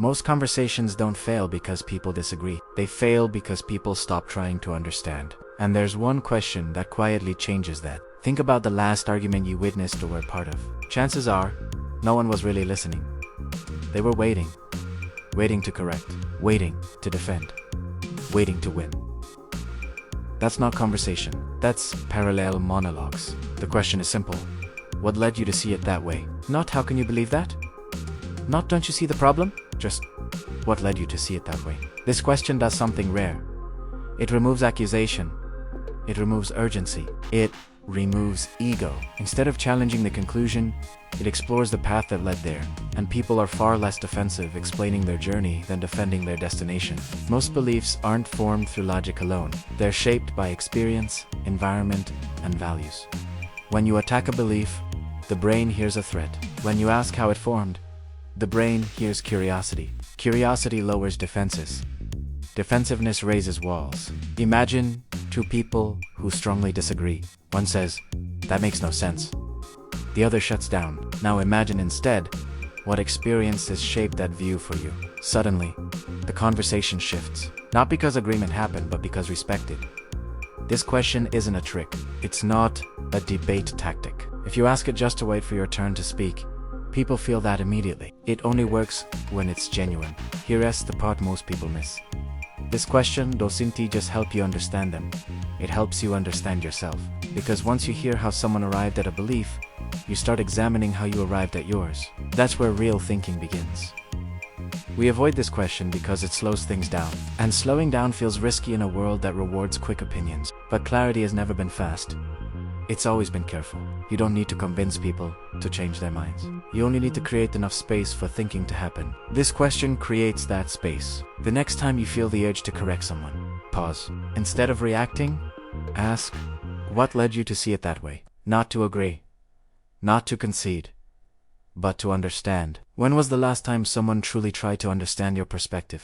Most conversations don't fail because people disagree. They fail because people stop trying to understand. And there's one question that quietly changes that. Think about the last argument you witnessed or were part of. Chances are, no one was really listening. They were waiting. Waiting to correct. Waiting to defend. Waiting to win. That's not conversation. That's parallel monologues. The question is simple. What led you to see it that way? Not how can you believe that? Not don't you see the problem? Just what led you to see it that way? This question does something rare. It removes accusation. It removes urgency. It removes ego. Instead of challenging the conclusion, it explores the path that led there. And people are far less defensive explaining their journey than defending their destination. Most beliefs aren't formed through logic alone. They're shaped by experience, environment, and values. When you attack a belief, the brain hears a threat. When you ask how it formed, the brain hears curiosity. Curiosity lowers defenses. Defensiveness raises walls. Imagine two people who strongly disagree. One says, "That makes no sense." The other shuts down. Now imagine instead what experience has shaped that view for you. Suddenly, the conversation shifts. Not because agreement happened, but because respect did. This question isn't a trick. It's not a debate tactic. If you ask it just to wait for your turn to speak, people feel that immediately. It only works when it's genuine. Here's the part most people miss. This question doesn't just help you understand them. It helps you understand yourself. Because once you hear how someone arrived at a belief, you start examining how you arrived at yours. That's where real thinking begins. We avoid this question because it slows things down. And slowing down feels risky in a world that rewards quick opinions. But clarity has never been fast. It's always been careful. You don't need to convince people to change their minds. You only need to create enough space for thinking to happen. This question creates that space. The next time you feel the urge to correct someone, pause. Instead of reacting, ask, what led you to see it that way? Not to agree, not to concede, but to understand. When was the last time someone truly tried to understand your perspective?